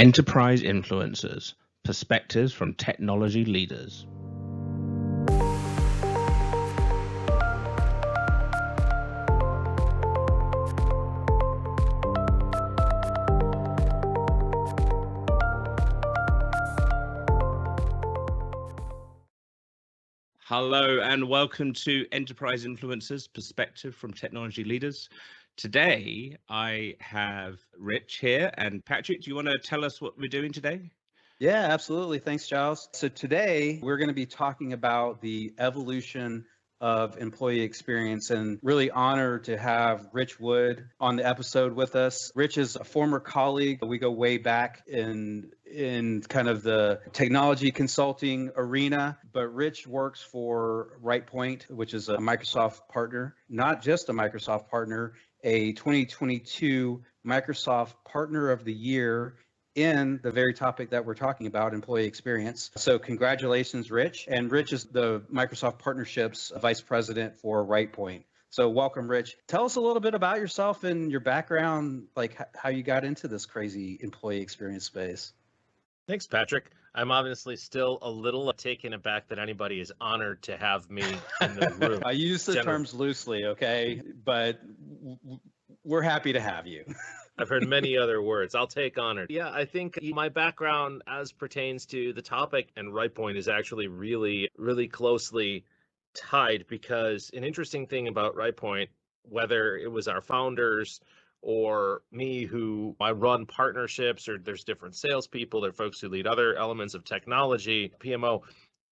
Enterprise Influencers, Perspectives from Technology Leaders. Hello and welcome to Enterprise Influencers, Perspective from Technology Leaders. Today, I have Rich here, and Patrick, do you want to tell us what we're doing today? Yeah, absolutely. Thanks, Giles. So today we're going to be talking about the evolution of employee experience, and really honored to have Rich Wood on the episode with us. Rich is a former colleague. We go way back in kind of the technology consulting arena, but Rich works for RightPoint, which is a Microsoft partner, not just a Microsoft partner, a 2022 Microsoft Partner of the Year in the very topic that we're talking about, employee experience. So congratulations, Rich. And Rich is the Microsoft Partnerships Vice President for RightPoint. So welcome, Rich. Tell us a little bit about yourself and your background, like how you got into this crazy employee experience space. Thanks, Patrick. I'm obviously still a little taken aback that anybody is honored to have me in the room. I use the terms loosely, okay? But we're happy to have you. I've heard many other words. I'll take honored. Yeah, I think my background as pertains to the topic and RightPoint is actually really, really closely tied, because an interesting thing about RightPoint, whether it was our founders or me, who I run partnerships, or there's different salespeople, there are folks who lead other elements of technology, PMO.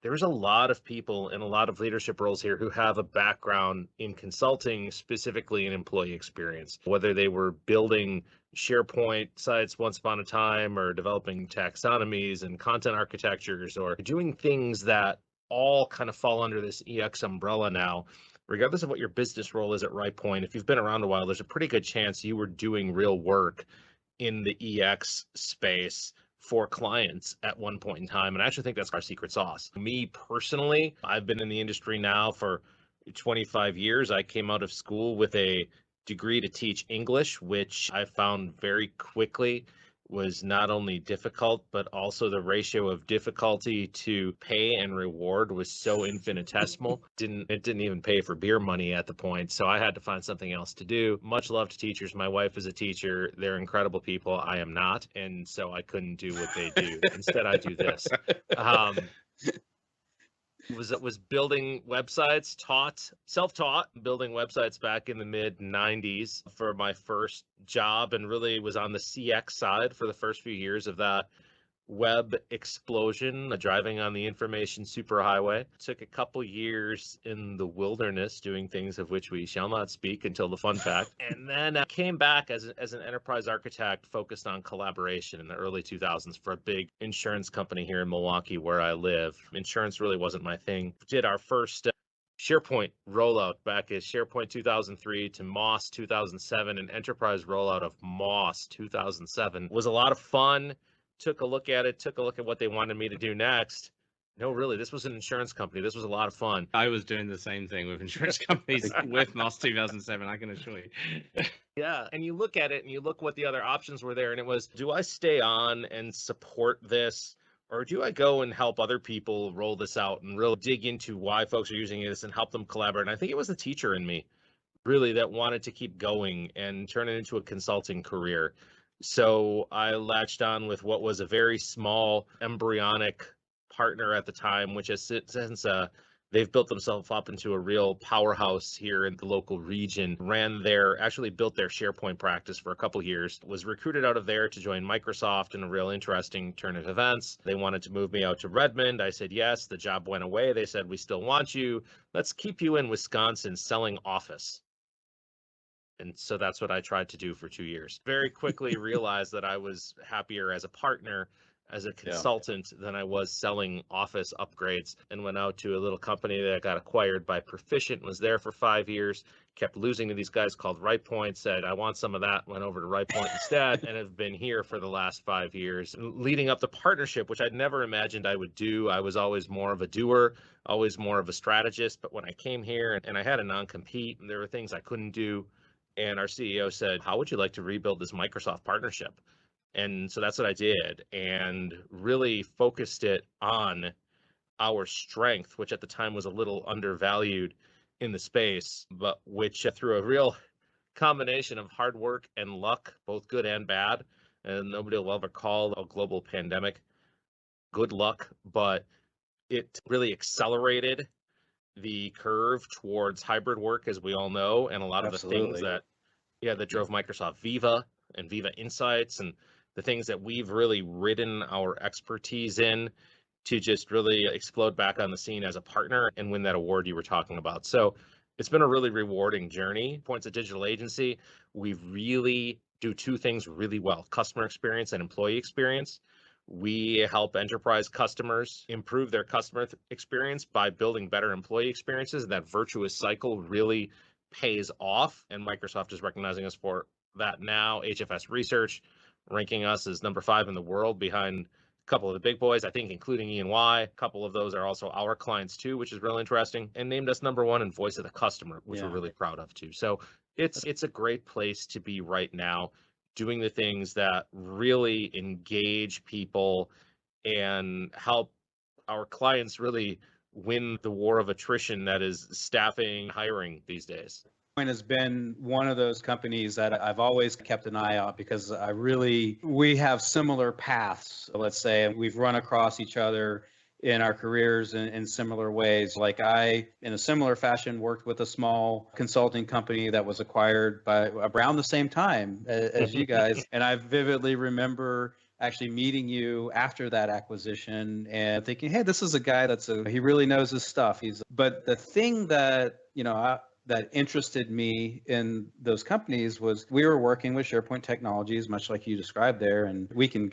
There's a lot of people in a lot of leadership roles here who have a background in consulting, specifically in employee experience, whether they were building SharePoint sites once upon a time, or developing taxonomies and content architectures, or doing things that all kind of fall under this EX umbrella now. Regardless of what your business role is at RightPoint, if you've been around a while, there's a pretty good chance you were doing real work in the EX space for clients at one point in time. And I actually think that's our secret sauce. Me personally, I've been in the industry now for 25 years. I came out of school with a degree to teach English, which I found very quickly was not only difficult, but also the ratio of difficulty to pay and reward was so infinitesimal. It didn't even pay for beer money at the point. So I had to find something else to do. Much love to teachers. My wife is a teacher. They're incredible people. I am not. And so I couldn't do what they do. Instead, I do this. Was building websites, self-taught, building websites back in the mid-90s for my first job, and really was on the CX side for the first few years of that web explosion, driving on the information superhighway. Took a couple years in the wilderness doing things of which we shall not speak until the fun fact. And then I came back as an enterprise architect focused on collaboration in the early 2000s for a big insurance company here in Milwaukee where I live. Insurance really wasn't my thing. Did our first SharePoint rollout back as SharePoint 2003 to MOS 2007, and enterprise rollout of MOS 2007 was a lot of fun. Took a look at what they wanted me to do next. No, really, this was an insurance company. This was a lot of fun. I was doing the same thing with insurance companies with MOS 2007, I can assure you. Yeah, and you look at it and you look what the other options were there, and it was, do I stay on and support this, or do I go and help other people roll this out and really dig into why folks are using this and help them collaborate? And I think it was the teacher in me, really, that wanted to keep going and turn it into a consulting career. So I latched on with what was a very small embryonic partner at the time, which has since they've built themselves up into a real powerhouse here in the local region. Actually built their SharePoint practice for a couple years. Was recruited out of there to join Microsoft in a real interesting turn of events. They wanted to move me out to Redmond. I said yes. The job went away. They said, we still want you. Let's keep you in Wisconsin selling Office. And so that's what I tried to do for 2 years. Very quickly realized that I was happier as a partner, as a consultant, than I was selling Office upgrades, and went out to a little company that got acquired by Proficient, was there for 5 years, kept losing to these guys called RightPoint, said, I want some of that, went over to RightPoint instead, and have been here for the last 5 years. Leading up the partnership, which I'd never imagined I would do. I was always more of a doer, always more of a strategist, but when I came here and I had a non-compete, and there were things I couldn't do, and our CEO said, how would you like to rebuild this Microsoft partnership? And so that's what I did, and really focused it on our strength, which at the time was a little undervalued in the space, but which through a real combination of hard work and luck, both good and bad, and nobody will ever call a global pandemic good luck, but it really accelerated the curve towards hybrid work, as we all know, and a lot of the things Absolutely. that drove Microsoft Viva and Viva Insights, and the things that we've really ridden our expertise in to just really explode back on the scene as a partner and win that award you were talking about. So it's been a really rewarding journey. Points a digital agency, we really do two things really well: customer experience and employee experience. We help enterprise customers improve their customer experience by building better employee experiences. And that virtuous cycle really pays off. And Microsoft is recognizing us for that now. HFS Research ranking us as number 5 in the world, behind a couple of the big boys, I think, including E&Y. A couple of those are also our clients too, which is really interesting, and named us number 1 in voice of the customer, which we're really proud of too. So it's a great place to be right now, doing the things that really engage people and help our clients really win the war of attrition that is staffing, hiring these days. RightPoint has been one of those companies that I've always kept an eye on because we have similar paths, let's say, and we've run across each other in our careers in similar ways. Like I, in a similar fashion, worked with a small consulting company that was acquired by around the same time as you guys. And I vividly remember actually meeting you after that acquisition and thinking, hey, this is a guy he really knows his stuff. But the thing that, that interested me in those companies was we were working with SharePoint technologies, much like you described there. And we can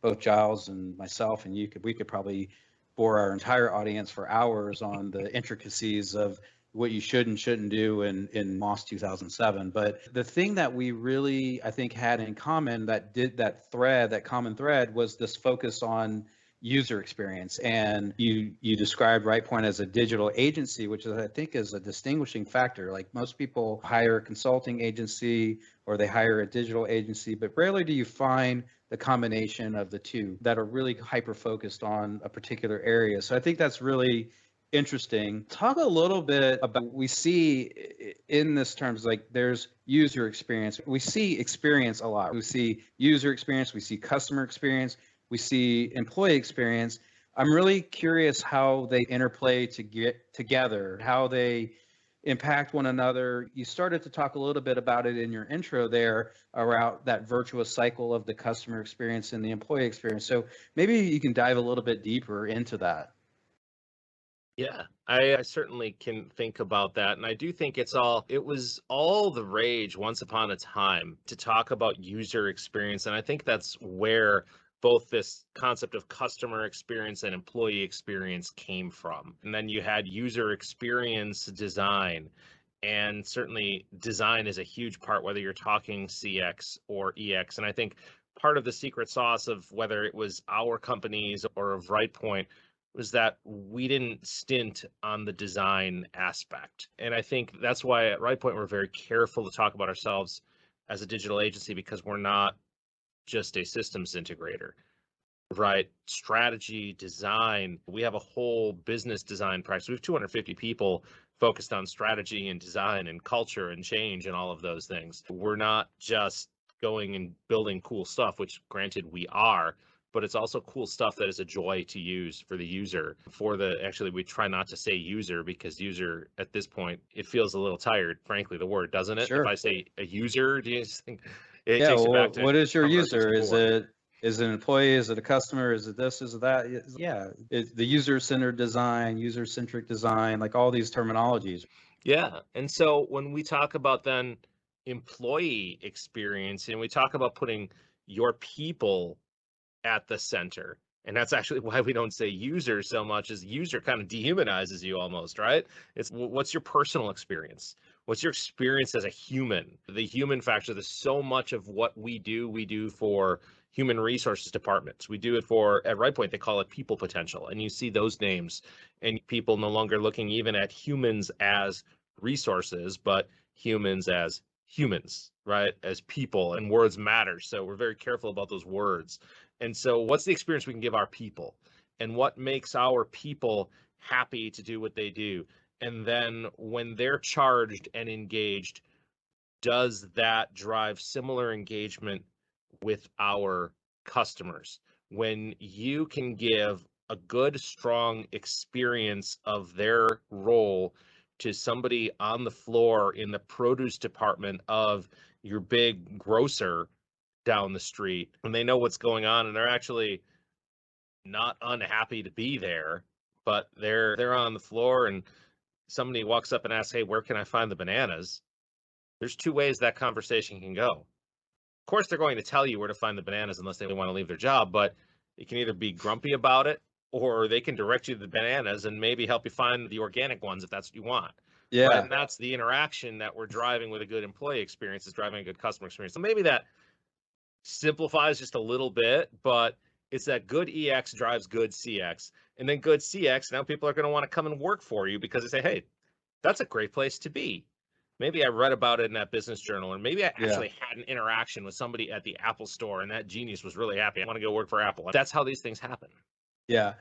both Giles and myself and we could probably bore our entire audience for hours on the intricacies of what you should and shouldn't do in MOS 2007. But the thing that we really, I think, had in common that common thread was this focus on user experience. And you described RightPoint as a digital agency, which I think is a distinguishing factor. Like most people hire a consulting agency or they hire a digital agency, but rarely do you find the combination of the two that are really hyper-focused on a particular area. So I think that's really interesting. Talk a little bit about, we see in this terms, like there's user experience. We see experience a lot. We see user experience, we see customer experience, we see employee experience. I'm really curious how they interplay to get together, how they impact one another. You started to talk a little bit about it in your intro there around that virtuous cycle of the customer experience and the employee experience. So maybe you can dive a little bit deeper into that. Yeah, I certainly can think about that. And I do think it was all the rage once upon a time to talk about user experience. And I think that's where both this concept of customer experience and employee experience came from. And then you had user experience design. And certainly design is a huge part, whether you're talking CX or EX. And I think part of the secret sauce of whether it was our companies or of RightPoint was that we didn't stint on the design aspect. And I think that's why at RightPoint we're very careful to talk about ourselves as a digital agency, because we're not just a systems integrator, right? Strategy, design, we have a whole business design practice. We have 250 people focused on strategy and design and culture and change and all of those things. We're not just going and building cool stuff, which granted we are, but it's also cool stuff that is a joy to use for the user. Actually, we try not to say user, because user at this point, it feels a little tired, frankly, the word, doesn't it? Sure. If I say a user, do you think it takes you back to what is your user? Is it an employee? Is it a customer? Is it this? Is it that? Yeah, the user-centered design, user-centric design, like all these terminologies. Yeah, and so when we talk about then employee experience, and we talk about putting your people at the center, and that's actually why we don't say user so much, is user kind of dehumanizes you almost, right? It's what's your personal experience? What's your experience as a human? The human factor, there's so much of what we do for human resources departments. We do it at RightPoint, they call it people potential. And you see those names and people no longer looking even at humans as resources, but humans as humans, right? As people, and words matter. So we're very careful about those words. And so what's the experience we can give our people? And what makes our people happy to do what they do? And then when they're charged and engaged, does that drive similar engagement with our customers? When you can give a good, strong experience of their role to somebody on the floor in the produce department of your big grocer down the street, and they know what's going on, and they're actually not unhappy to be there, but they're on the floor, and somebody walks up and asks, "Hey, where can I find the bananas?" There's two ways that conversation can go. Of course, they're going to tell you where to find the bananas unless they want to leave their job, but you can either be grumpy about it, or they can direct you to the bananas and maybe help you find the organic ones if that's what you want. Yeah. Right? And that's the interaction that we're driving with a good employee experience, is driving a good customer experience. So maybe that simplifies just a little bit, but it's that good EX drives good CX, and then good CX. Now people are going to want to come and work for you because they say, "Hey, that's a great place to be. Maybe I read about it in that business journal, and maybe I actually had an interaction with somebody at the Apple store, and that genius was really happy. I want to go work for Apple." That's how these things happen. Yeah,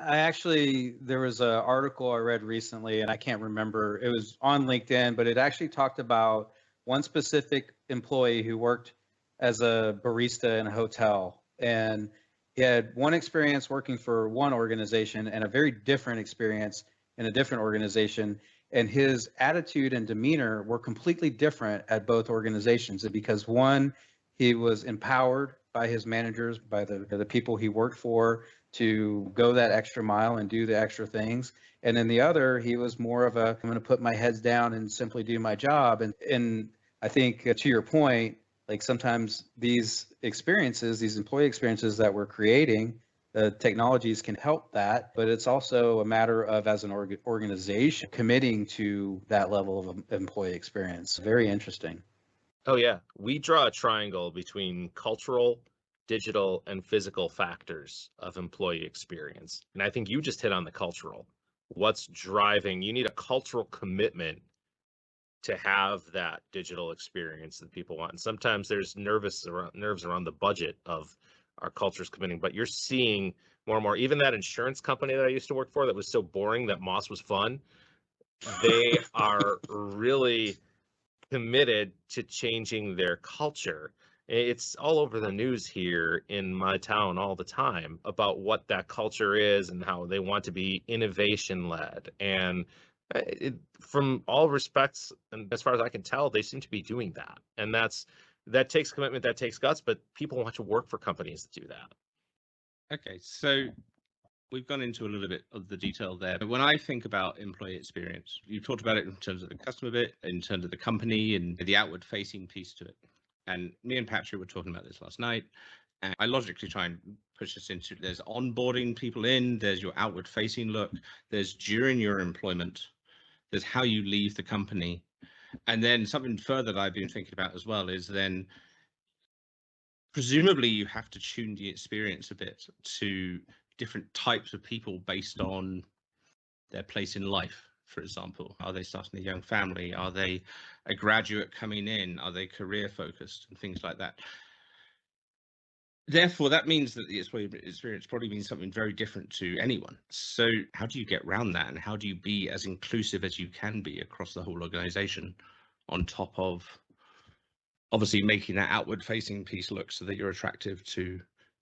there was an article I read recently, and I can't remember. It was on LinkedIn, but it actually talked about one specific employee who worked as a barista in a hotel. And he had one experience working for one organization and a very different experience in a different organization. And his attitude and demeanor were completely different at both organizations. And because one, he was empowered by his managers, by the people he worked for, to go that extra mile and do the extra things. And then the other, he was more of I'm going to put my heads down and simply do my job. And I think to your point, like sometimes these experiences, these employee experiences that we're creating, the technologies can help that, but it's also a matter of, as an organization, committing to that level of employee experience. Very interesting. Oh yeah, we draw a triangle between cultural, digital, and physical factors of employee experience. And I think you just hit on the cultural. What's driving? You need a cultural commitment to have that digital experience that people want. And sometimes there's nerves around the budget of our cultures committing, but you're seeing more and more. Even that insurance company that I used to work for that was so boring that Moss was fun, they are really committed to changing their culture. It's all over the news here in my town all the time about what that culture is and how they want to be innovation led. And from all respects, and as far as I can tell, they seem to be doing that. And that takes commitment, that takes guts, but people want to work for companies that do that. Okay, so we've gone into a little bit of the detail there. But when I think about employee experience, you talked about it in terms of the customer bit, in terms of the company and the outward facing piece to it. And me and Patrick were talking about this last night. And I logically try and push this into, there's onboarding people in, there's your outward facing look, there's during your employment, there's how you leave the company. And then something further that I've been thinking about as well is then presumably you have to tune the experience a bit to different types of people based on their place in life. For example, are they starting a young family? Are they a graduate coming in? Are they career focused and things like that? Therefore, that means that the experience probably means something very different to anyone. So how do you get around that? And how do you be as inclusive as you can be across the whole organization, on top of obviously making that outward facing piece look so that you're attractive to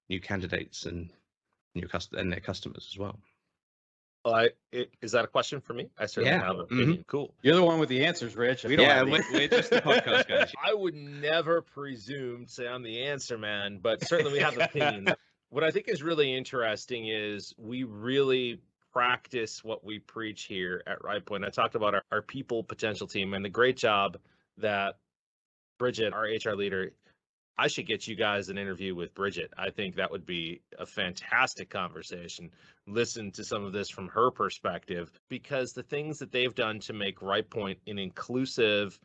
new candidates and their customers as well? Is that a question for me? I certainly have an opinion. Mm-hmm. Cool. You're the one with the answers, Rich. We're just the podcast guys. I would never presume to say I'm the answer man, but certainly we have opinions. What I think is really interesting is we really practice what we preach here at RightPoint. I talked about our people potential team and the great job that Bridget, our HR leader, I should get you guys an interview with Bridget. I think that would be a fantastic conversation. Listen to some of this from her perspective, because the things that they've done to make RightPoint an inclusive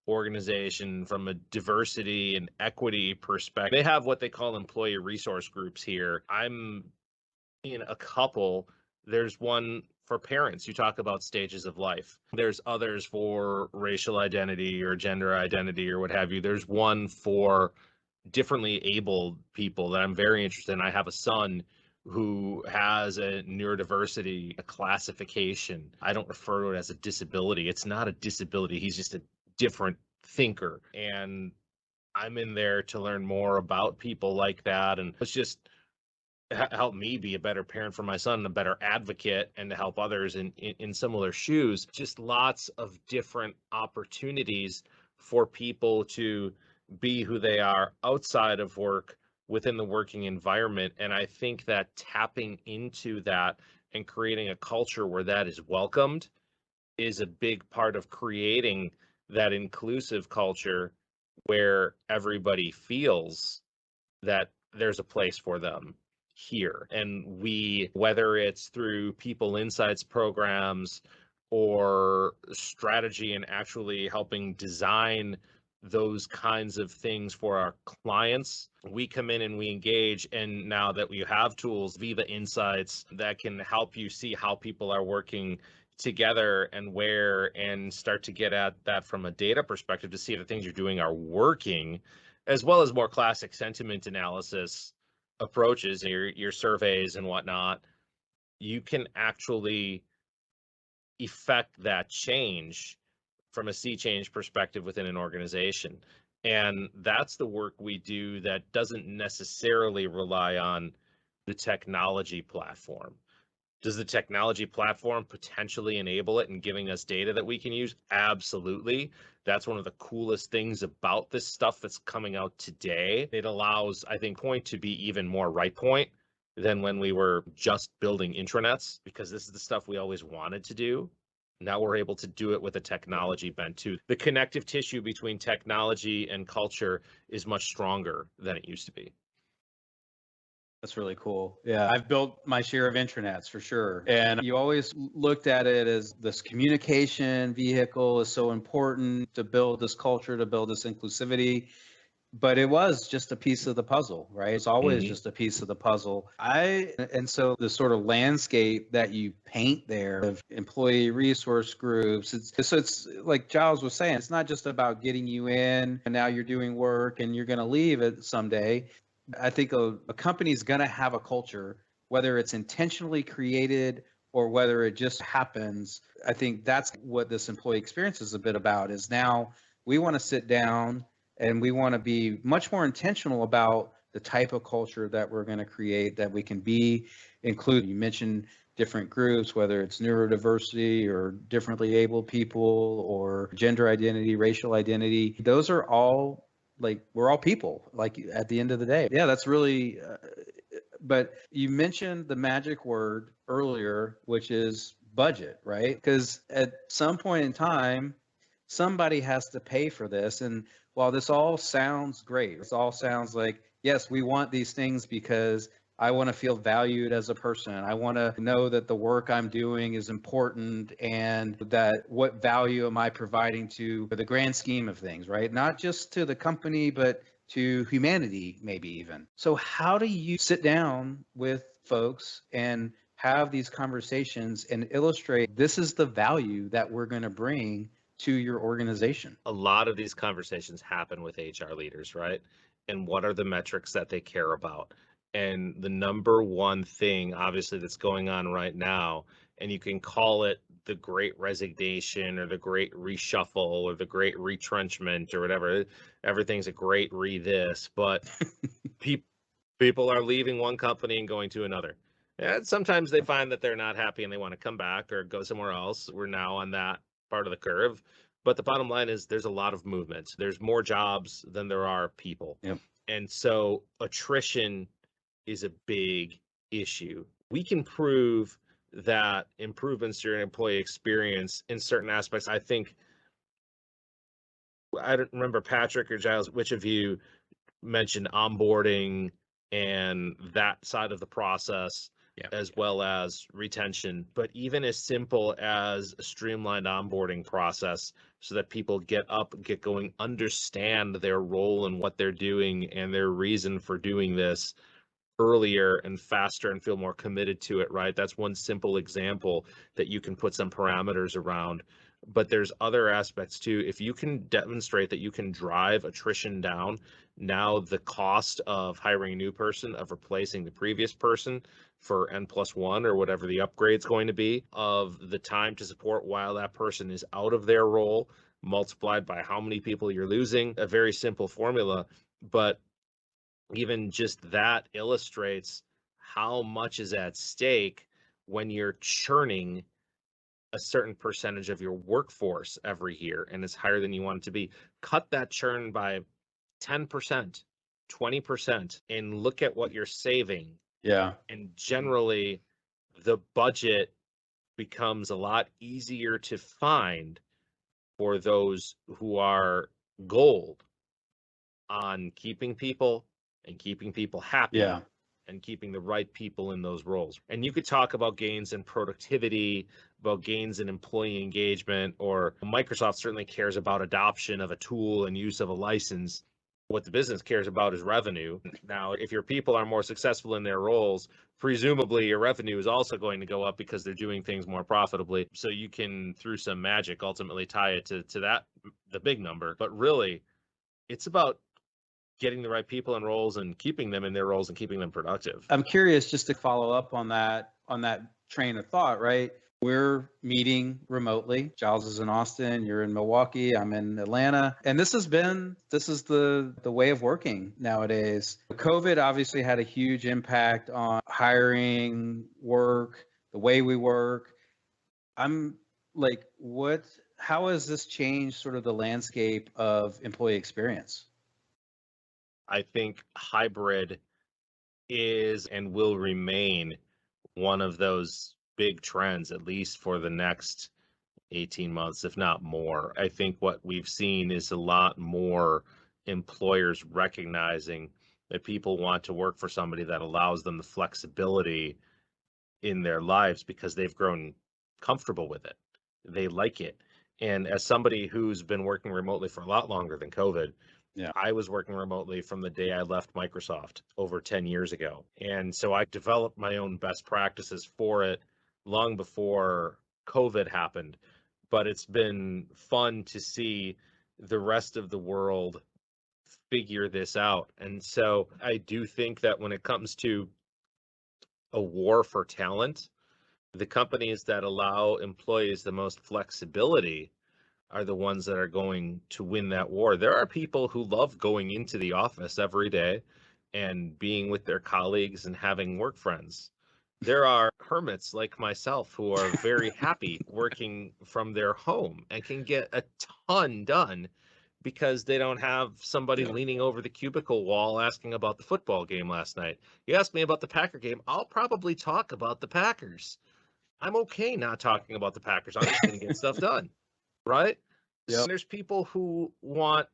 organization from a diversity and equity perspective. They have what they call employee resource groups here. I'm in a couple. There's one for parents, you talk about stages of life. There's others for racial identity or gender identity or what have you. There's one for differently abled people that I'm very interested in. I have a son who has a neurodiversity classification. I don't refer to it as a disability. It's not a disability. He's just a different thinker. And I'm in there to learn more about people like that. And it's just help me be a better parent for my son and a better advocate, and to help others in similar shoes. Just lots of different opportunities for people to be who they are outside of work, within the working environment. And I think that tapping into that and creating a culture where that is welcomed is a big part of creating that inclusive culture where everybody feels that there's a place for them here. And we, whether it's through people insights programs or strategy and actually helping design those kinds of things for our clients, we come in and we engage. And now that we have tools, Viva Insights, that can help you see how people are working together and where, and start to get at that from a data perspective to see if the things you're doing are working, as well as more classic sentiment analysis approaches, your surveys and whatnot. You can actually effect that change from a sea change perspective within an organization. And that's the work we do that doesn't necessarily rely on the technology platform. Does the technology platform potentially enable it and giving us data that we can use? Absolutely. That's one of the coolest things about this stuff that's coming out today. It allows, I think, Point to be even more RightPoint than when we were just building intranets, because this is the stuff we always wanted to do. Now we're able to do it with a technology bent too. The connective tissue between technology and culture is much stronger than it used to be. That's really cool. Yeah, I've built my share of intranets for sure. And you always looked at it as this communication vehicle is so important to build this culture, to build this inclusivity. But it was just a piece of the puzzle, right? It's always just a piece of the puzzle. And so the sort of landscape that you paint there of employee resource groups, it's like Giles was saying, it's not just about getting you in and now you're doing work and you're going to leave it someday. I think a company is going to have a culture, whether it's intentionally created or whether it just happens. I think that's what this employee experience is a bit about, is now we want to sit down and we want to be much more intentional about the type of culture that we're going to create, that we can be included. You mentioned different groups, whether it's neurodiversity or differently abled people or gender identity, racial identity. Those are all, like, we're all people, like, at the end of the day. Yeah, that's really, but you mentioned the magic word earlier, which is budget, right? Because at some point in time, somebody has to pay for this. And while this all sounds great, this all sounds like, yes, we want these things because I want to feel valued as a person. I want to know that the work I'm doing is important and that what value am I providing to the grand scheme of things, right? Not just to the company, but to humanity, maybe even. So how do you sit down with folks and have these conversations and illustrate this is the value that we're going to bring to your organization? A lot of these conversations happen with HR leaders, right? And what are the metrics that they care about? And the number one thing, obviously, that's going on right now, and you can call it the great resignation or the great reshuffle or the great retrenchment or whatever. Everything's a great this, but people are leaving one company and going to another. And sometimes they find that they're not happy and they want to come back or go somewhere else. We're now on that part of the curve. But the bottom line is there's a lot of movement. There's more jobs than there are people. Yep. And so attrition is a big issue. We can prove that improvements to your employee experience in certain aspects. I think, I don't remember, Patrick or Giles, which of you mentioned onboarding and that side of the process, as well as retention. But even as simple as a streamlined onboarding process so that people get up, get going, understand their role and what they're doing and their reason for doing this, earlier and faster and feel more committed to it, right? That's one simple example that you can put some parameters around. But there's other aspects too. If you can demonstrate that you can drive attrition down, now the cost of hiring a new person, of replacing the previous person for N+1 or whatever the upgrade's going to be, of the time to support while that person is out of their role, multiplied by how many people you're losing, a very simple formula. But even just that illustrates how much is at stake when you're churning a certain percentage of your workforce every year and it's higher than you want it to be. Cut that churn by 10%, 20%, and look at what you're saving. Yeah. And generally, the budget becomes a lot easier to find for those who are gold on keeping people and keeping people happy. Yeah. And keeping the right people in those roles. And you could talk about gains in productivity, about gains in employee engagement, or Microsoft certainly cares about adoption of a tool and use of a license. What the business cares about is revenue. Now, if your people are more successful in their roles, presumably your revenue is also going to go up because they're doing things more profitably. So you can, through some magic, ultimately tie it to that, the big number. But really, it's about getting the right people in roles and keeping them in their roles and keeping them productive. I'm curious, just to follow up on that train of thought, right? We're meeting remotely. Giles is in Austin, you're in Milwaukee, I'm in Atlanta. And this is the way of working nowadays. COVID obviously had a huge impact on hiring, work, the way we work. I'm like, how has this changed sort of the landscape of employee experience? I think hybrid is and will remain one of those big trends, at least for the next 18 months, if not more. I think what we've seen is a lot more employers recognizing that people want to work for somebody that allows them the flexibility in their lives because they've grown comfortable with it. They like it. And as somebody who's been working remotely for a lot longer than COVID, Yeah. I was working remotely from the day I left Microsoft over 10 years ago. And so I developed my own best practices for it long before COVID happened. But it's been fun to see the rest of the world figure this out. And so I do think that when it comes to a war for talent, the companies that allow employees the most flexibility are the ones that are going to win that war. There are people who love going into the office every day and being with their colleagues and having work friends. There are hermits like myself who are very happy working from their home and can get a ton done because they don't have somebody leaning over the cubicle wall asking about the football game last night. You ask me about the Packer game, I'll probably talk about the Packers. I'm okay not talking about the Packers. I'm just going to get stuff done. Right? Yep. There's people who want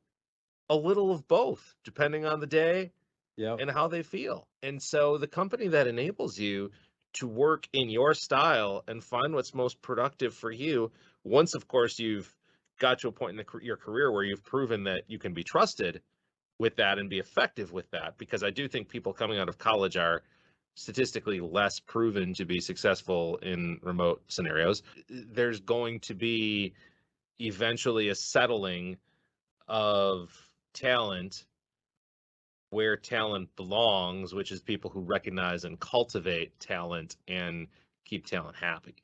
a little of both, depending on the day and how they feel. And so the company that enables you to work in your style and find what's most productive for you, once, of course, you've got to a point in your career where you've proven that you can be trusted with that and be effective with that, because I do think people coming out of college are statistically less proven to be successful in remote scenarios. There's going to be eventually a settling of talent where talent belongs, which is people who recognize and cultivate talent and keep talent happy.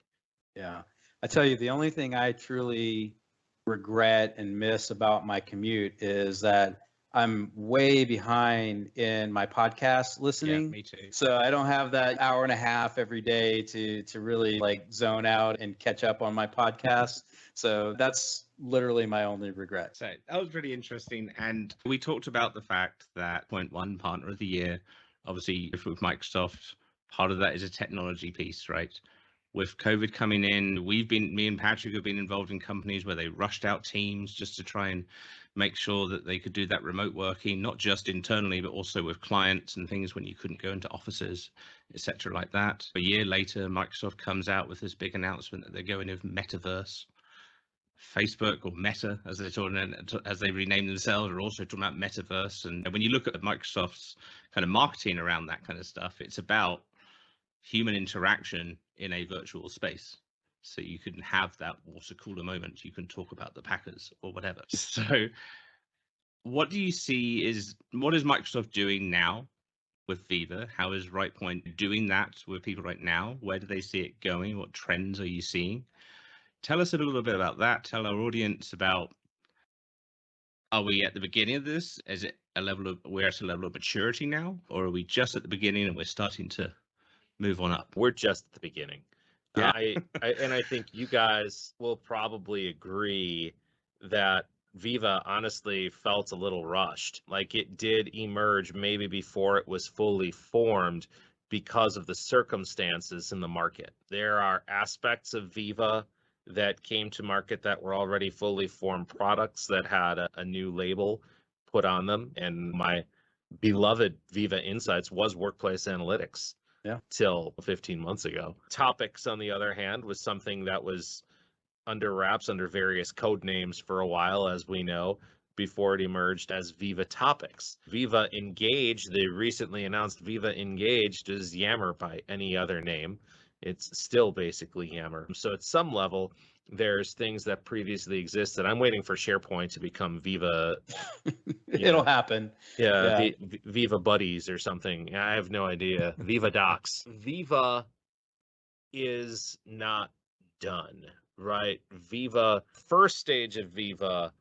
Yeah. I tell you, the only thing I truly regret and miss about my commute is that I'm way behind in my podcast listening. Yeah, me too. So I don't have that hour and a half every day to really like zone out and catch up on my podcast. So that's literally my only regret. So that was really interesting. And we talked about the fact that Point One Partner of the Year, obviously with Microsoft, part of that is a technology piece, right? With COVID coming in, me and Patrick have been involved in companies where they rushed out teams just to try and make sure that they could do that remote working, not just internally, but also with clients and things when you couldn't go into offices, etc. like that. A year later, Microsoft comes out with this big announcement that they're going with metaverse. Facebook or Meta, as they rename themselves, are also talking about metaverse. And when you look at Microsoft's kind of marketing around that kind of stuff, it's about human interaction in a virtual space. So you can have that water cooler moment. You can talk about the Packers or whatever. So what do you see what is Microsoft doing now with Viva? How is RightPoint doing that with people right now? Where do they see it going? What trends are you seeing? Tell us a little bit about that. Tell our audience about, are we at the beginning of this? Is it we're at a level of maturity now? Or are we just at the beginning and we're starting to move on up? We're just at the beginning. Yeah. I think you guys will probably agree that Viva honestly felt a little rushed. Like it did emerge maybe before it was fully formed because of the circumstances in the market. There are aspects of Viva that came to market that were already fully formed products that had a new label put on them. And my beloved Viva Insights was workplace analytics. Yeah. Till 15 months ago. Topics, on the other hand, was something that was under wraps under various code names for a while, as we know, before it emerged as Viva Topics. Viva Engage, the recently announced Viva Engaged, is Yammer by any other name. It's still basically Yammer. So at some level, there's things that previously existed. I'm waiting for SharePoint to become Viva. It'll happen. Yeah. Viva Buddies or something. I have no idea. Viva Docs. Viva is not done, right? Viva, first stage of Viva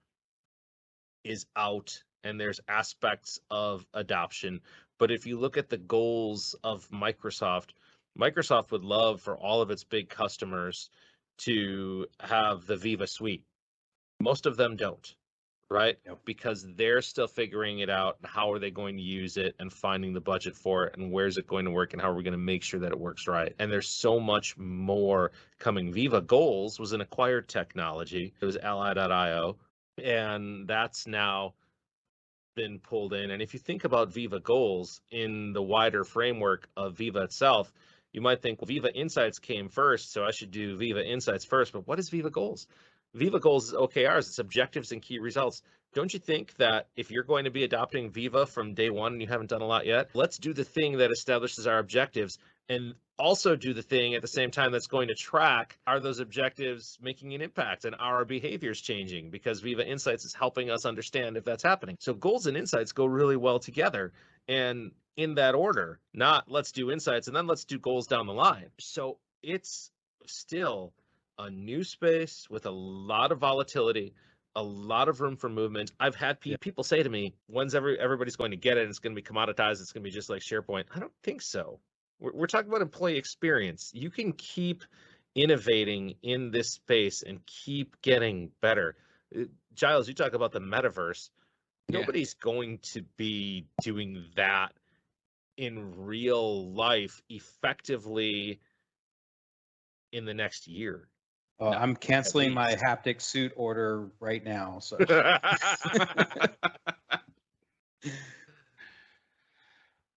is out, and there's aspects of adoption. But if you look at the goals of Microsoft would love for all of its big customers to have the Viva suite. Most of them don't, right? Yep. Because they're still figuring it out. How are they going to use it and finding the budget for it, and where's it going to work, and how are we going to make sure that it works right? And there's so much more coming. Viva Goals was an acquired technology. It was ally.io, and that's now been pulled in. And if you think about Viva Goals in the wider framework of Viva itself, you might think, well, Viva Insights came first, so I should do Viva Insights first. But what is Viva Goals? Viva Goals is OKRs. It's objectives and key results. Don't you think that if you're going to be adopting Viva from day one and you haven't done a lot yet, let's do the thing that establishes our objectives and also do the thing at the same time that's going to track, are those objectives making an impact and are our behaviors changing? Because Viva Insights is helping us understand if that's happening. So goals and insights go really well together. And in that order, not let's do insights and then let's do goals down the line. So it's still a new space with a lot of volatility, a lot of room for movement. I've had people say to me, when's everybody's going to get it? It's going to be commoditized. It's going to be just like SharePoint. I don't think so. We're talking about employee experience. You can keep innovating in this space and keep getting better. Giles, you talk about the metaverse. Yeah. Nobody's going to be doing that in real life effectively in the next year. Oh, I'm canceling my haptic suit order right now. So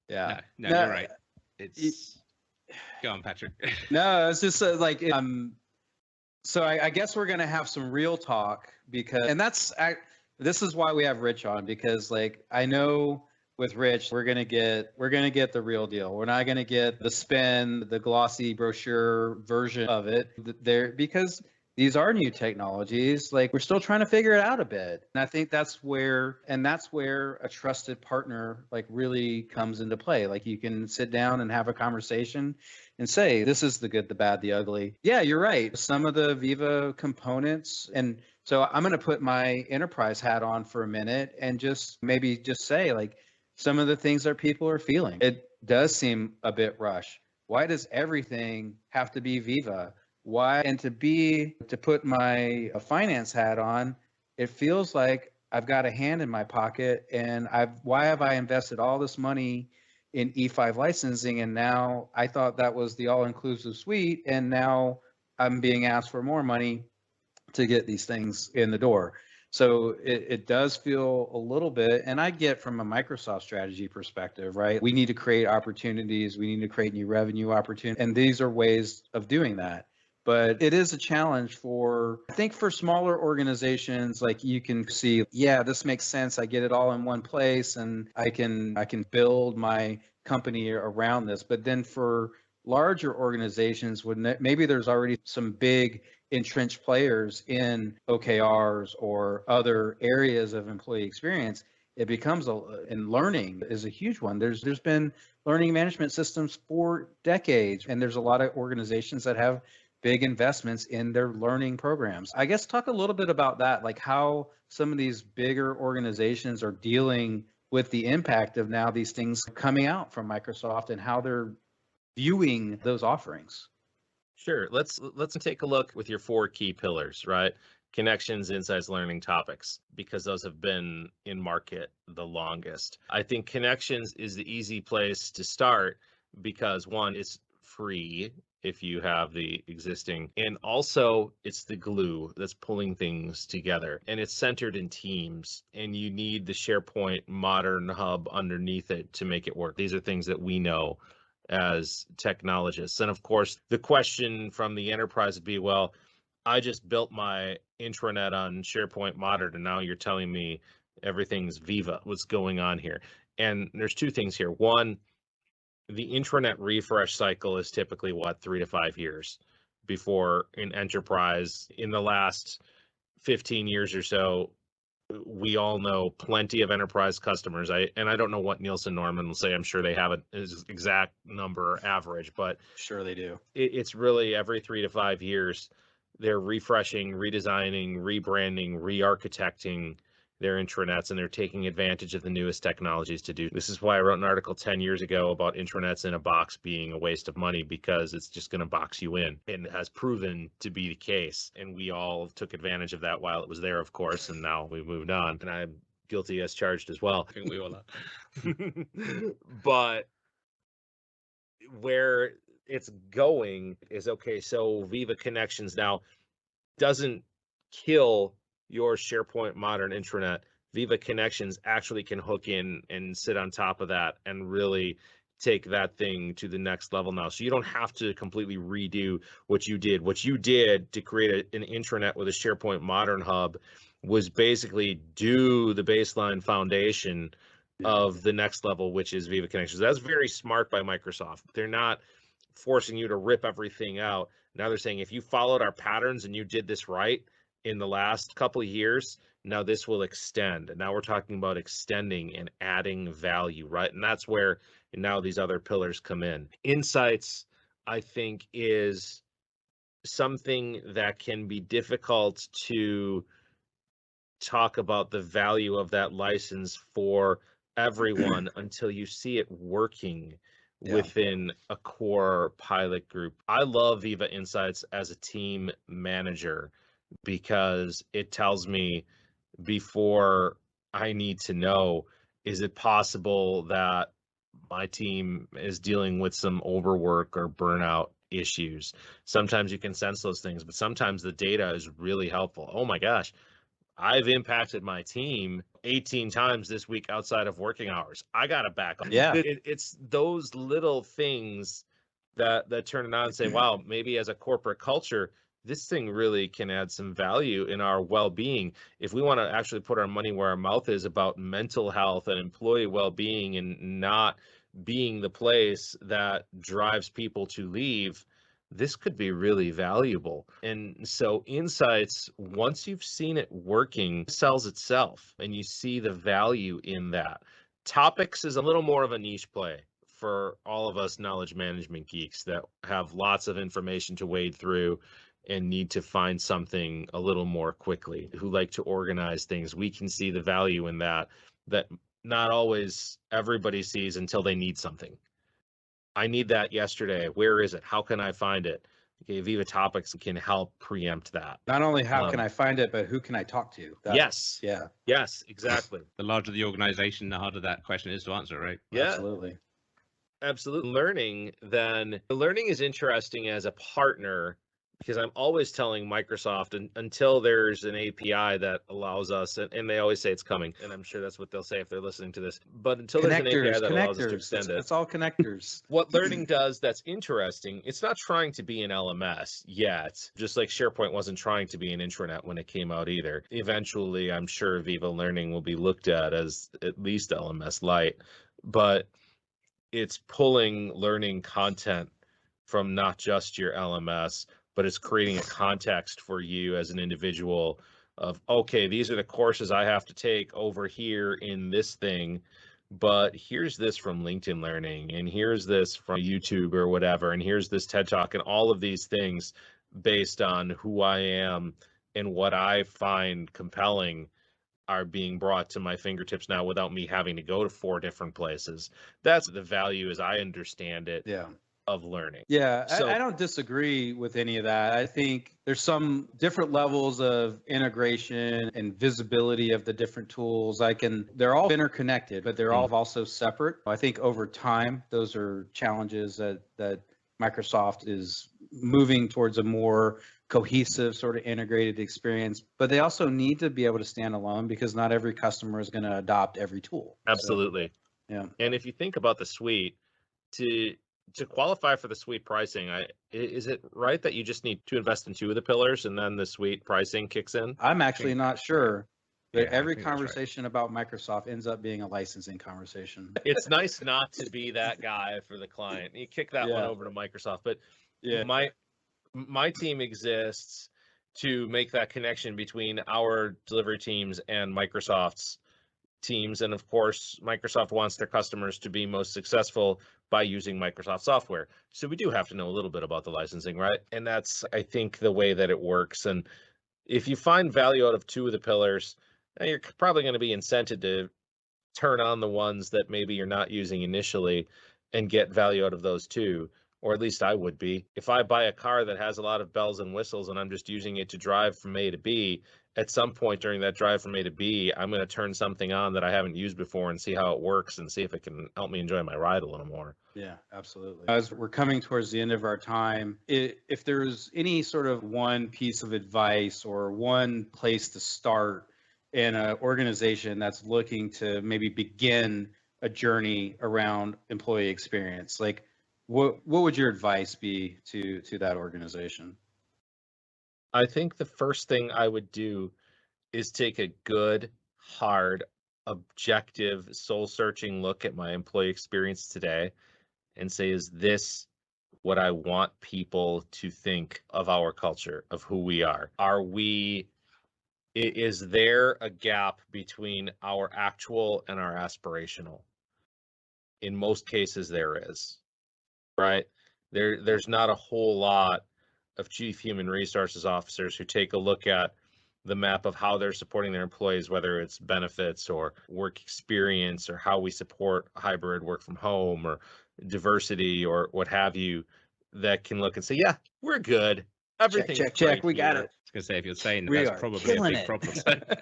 yeah, no, you're right. Go on, Patrick. No, it's just like so I guess we're gonna have some real talk because, and this is why we have Rich on, because like I know with Rich we're gonna get the real deal. We're not gonna get the spin, the glossy brochure version of it there, because these are new technologies. Like we're still trying to figure it out a bit. And I think that's where a trusted partner like really comes into play. Like you can sit down and have a conversation and say, this is the good, the bad, the ugly. Yeah, you're right. Some of the Viva components. And so I'm going to put my enterprise hat on for a minute and just say like some of the things that people are feeling. It does seem a bit rushed. Why does everything have to be Viva? Why? And to put my finance hat on, it feels like I've got a hand in my pocket, and why have I invested all this money in E5 licensing, and now I thought that was the all-inclusive suite, and now I'm being asked for more money to get these things in the door. So it does feel a little bit, and I get from a Microsoft strategy perspective, right? We need to create opportunities. We need to create new revenue opportunities, and these are ways of doing that. but it is a challenge for, I think for smaller organizations, like you can see, yeah, this makes sense. I get it all in one place and I can build my company around this. But then for larger organizations, when maybe there's already some big entrenched players in OKRs or other areas of employee experience, it becomes and learning is a huge one. There's been learning management systems for decades, and there's a lot of organizations that have big investments in their learning programs. I guess talk a little bit about that, like how some of these bigger organizations are dealing with the impact of now these things coming out from Microsoft and how they're viewing those offerings. Sure. Let's take a look with your 4 key pillars, right? Connections, insights, learning, topics, because those have been in market the longest. I think connections is the easy place to start because one, it's free if you have the existing, and also it's the glue that's pulling things together, and it's centered in teams, and you need the SharePoint modern hub underneath it to make it work. These are things that we know as technologists. And of course, the question from the enterprise would be, well, I just built my intranet on SharePoint Modern, and now you're telling me everything's Viva. What's going on here? And there's 2 things here. One, the intranet refresh cycle is typically 3 to 5 years before an enterprise. In the last 15 years or so, we all know plenty of enterprise customers. I don't know what Nielsen Norman will say. I'm sure they have an exact number average, but Sure they do. It's really every 3 to 5 years they're refreshing, redesigning, rebranding, re-architecting their intranets, and they're taking advantage of the newest technologies to do. This is why I wrote an article 10 years ago about intranets in a box being a waste of money, because it's just going to box you in, and it has proven to be the case. And we all took advantage of that while it was there, of course, and now we've moved on. And I'm guilty as charged as well. I think we all are. But where it's going is, okay, so Viva Connections now doesn't kill your SharePoint Modern intranet. Viva Connections actually can hook in and sit on top of that and really take that thing to the next level now. So you don't have to completely redo what you did. What you did to create an intranet with a SharePoint Modern hub was basically do the baseline foundation of the next level, which is Viva Connections. That's very smart by Microsoft. They're not forcing you to rip everything out. Now they're saying, if you followed our patterns and you did this right in the last couple of years, now this will extend. And now we're talking about extending and adding value, right? And that's where now these other pillars come in. Insights, I think, is something that can be difficult to talk about the value of that license for everyone until you see it working within a core pilot group. I love Viva Insights as a team manager because it tells me before I need to know, is it possible that my team is dealing with some overwork or burnout issues? Sometimes you can sense those things, but sometimes the data is really helpful. Oh my gosh, I've impacted my team 18 times this week outside of working hours. I got to back up. Yeah. It's those little things that turn it on and say, wow, maybe as a corporate culture, this thing really can add some value in our well-being. If we want to actually put our money where our mouth is about mental health and employee well-being and not being the place that drives people to leave, this could be really valuable. And so insights, once you've seen it working, sells itself and you see the value in that. Topics is a little more of a niche play for all of us knowledge management geeks that have lots of information to wade through and need to find something a little more quickly, who like to organize things. We can see the value in that not always everybody sees until they need something. I need that yesterday. Where is it? How can I find it? Okay, Viva Topics can help preempt that. Not only how can I find it, but who can I talk to? Yes. Yeah. Yes, exactly. The larger the organization, the harder that question is to answer, right? Yeah. Absolutely. Absolutely. Learning is interesting as a partner because I'm always telling Microsoft until there's an API that allows us, and they always say it's coming, and I'm sure that's what they'll say if they're listening to this, but until there's an API that allows us to extend it. It's all connectors. What learning does that's interesting, it's not trying to be an LMS yet, just like SharePoint wasn't trying to be an intranet when it came out either. Eventually, I'm sure Viva Learning will be looked at as at least LMS Lite, but it's pulling learning content from not just your LMS, but it's creating a context for you as an individual of, okay, these are the courses I have to take over here in this thing, but here's this from LinkedIn Learning, and here's this from YouTube or whatever, and here's this TED Talk, and all of these things based on who I am and what I find compelling are being brought to my fingertips now without me having to go to 4 different places. That's the value as I understand it. Yeah. Of learning. Yeah, So, I don't disagree with any of that. I think there's some different levels of integration and visibility of the different tools. They're all interconnected, but they're all also separate. I think over time, those are challenges that Microsoft is moving towards a more cohesive sort of integrated experience, but they also need to be able to stand alone because not every customer is going to adopt every tool. Absolutely. So, yeah. And if you think about the suite, to qualify for the suite pricing, is it right that you just need to invest in 2 of the pillars and then the suite pricing kicks in? I'm actually not sure. But Yeah, every conversation about Microsoft ends up being a licensing conversation. It's nice not to be that guy for the client. You kick that one over to Microsoft. But Yeah, my team exists to make that connection between our delivery teams and Microsoft's teams. And of course, Microsoft wants their customers to be most successful by using Microsoft software. So we do have to know a little bit about the licensing, right? And that's, I think, the way that it works. And if you find value out of 2 of the pillars, you're probably going to be incented to turn on the ones that maybe you're not using initially and get value out of those 2. Or at least I would be. If I buy a car that has a lot of bells and whistles and I'm just using it to drive from A to B, at some point during that drive from A to B, I'm going to turn something on that I haven't used before and see how it works and see if it can help me enjoy my ride a little more. Yeah, absolutely. As we're coming towards the end of our time, if there's any sort of one piece of advice or one place to start in an organization that's looking to maybe begin a journey around employee experience, like what would your advice be to that organization? I think the first thing I would do is take a good, hard, objective, soul-searching look at my employee experience today and say, is this what I want people to think of our culture, of who we are? Is there a gap between our actual and our aspirational? In most cases, there is, right? There's not a whole lot of chief human resources officers who take a look at the map of how they're supporting their employees, whether it's benefits or work experience or how we support hybrid work from home or diversity or what have you, that can look and say, yeah, we're good. Everything's check. We got it. I was going to say, if you're saying We that's are probably a killing big it. problem.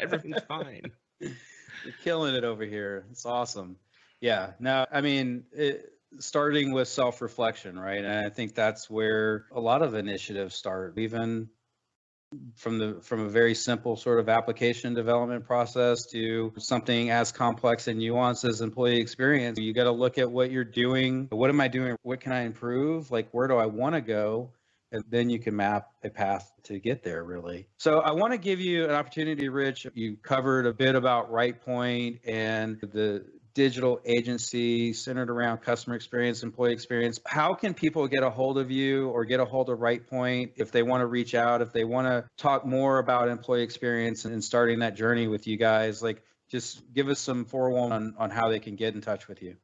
Everything's fine. You're killing it over here. It's awesome. Yeah. Now, I mean, starting with self-reflection, right? And I think that's where a lot of initiatives start, even from a very simple sort of application development process to something as complex and nuanced as employee experience. You got to look at what you're doing. What am I doing? What can I improve? Like, where do I want to go? And then you can map a path to get there, really. So I want to give you an opportunity, Rich. You covered a bit about RightPoint and the digital agency centered around customer experience, employee experience. How can people get a hold of you or get a hold of RightPoint if they want to reach out, if they want to talk more about employee experience and starting that journey with you guys? Like, just give us some forewarning on how they can get in touch with you.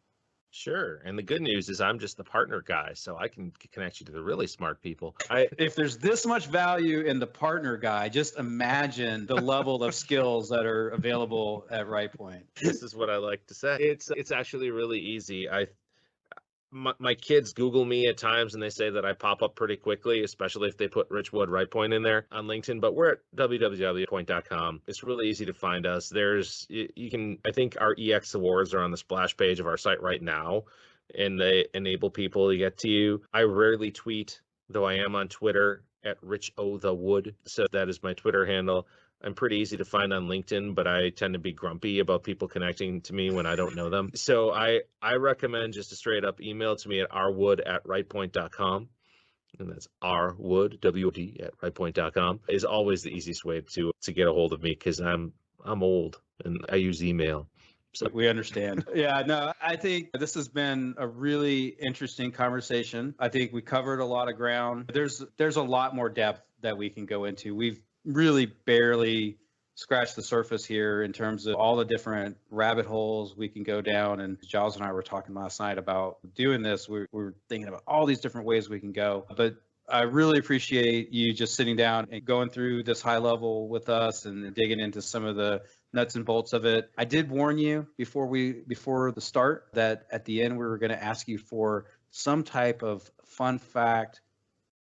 Sure. And the good news is I'm just the partner guy, so I can connect you to the really smart people. If there's this much value in the partner guy, just imagine the level of skills that are available at RightPoint. This is what I like to say. It's actually really easy. My kids Google me at times and they say that I pop up pretty quickly, especially if they put Rich Wood RightPoint in there on LinkedIn, but we're at www.point.com. It's really easy to find us. I think our EX awards are on the splash page of our site right now, and they enable people to get to you. I rarely tweet, though I am on Twitter at RichOTheWood. So that is my Twitter handle. I'm pretty easy to find on LinkedIn, but I tend to be grumpy about people connecting to me when I don't know them. So I recommend just a straight up email to me at rwood@rightpoint.com. And that's rwood, W-O-D, at rightpoint.com is always the easiest way to get a hold of me, because I'm old and I use email. So we understand. Yeah, no, I think this has been a really interesting conversation. I think we covered a lot of ground. There's a lot more depth that we can go into. We've really barely scratched the surface here in terms of all the different rabbit holes we can go down. And Giles and I were talking last night about doing this. We were thinking about all these different ways we can go. But I really appreciate you just sitting down and going through this high level with us and digging into some of the nuts and bolts of it. I did warn you before the start that at the end we were going to ask you for some type of fun fact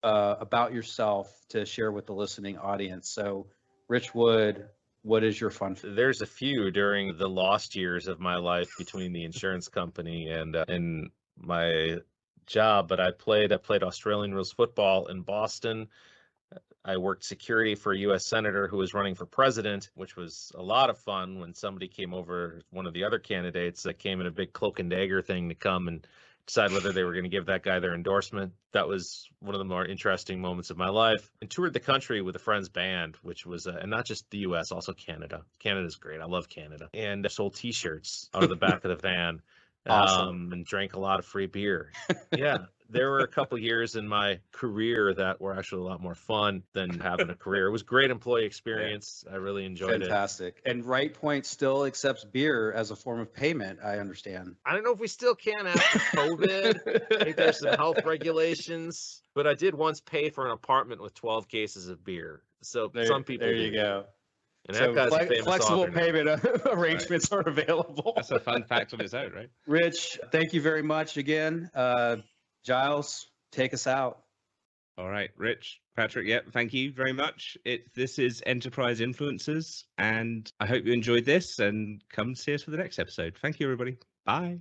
about yourself to share with the listening audience. So, Rich Wood, what is your fun fact? There's a few during the lost years of my life between the insurance company and my job, but I played Australian rules football in Boston. I worked security for a U.S. senator who was running for president, which was a lot of fun when somebody came over, one of the other candidates that came in a big cloak and dagger thing to come and decide whether they were going to give that guy their endorsement. That was one of the more interesting moments of my life. And toured the country with a friend's band, which was, and not just the U.S., also Canada. Canada's great. I love Canada. And sold T-shirts out of the back of the van. Awesome. And drank a lot of free beer. Yeah. There were a couple years in my career that were actually a lot more fun than having a career. It was great employee experience. I really enjoyed it. Fantastic. And RightPoint still accepts beer as a form of payment, I understand. I don't know if we still can after COVID. I think there's some health regulations, but I did once pay for an apartment with 12 cases of beer. So some people There you go. And so that guy's a famous flexible author now. payment arrangements are available. That's a fun fact on its own, right? Rich, thank you very much again. Giles, take us out. All right, Rich, Patrick, thank you very much. This is Enterprise Influencers, and I hope you enjoyed this and come see us for the next episode. Thank you, everybody. Bye.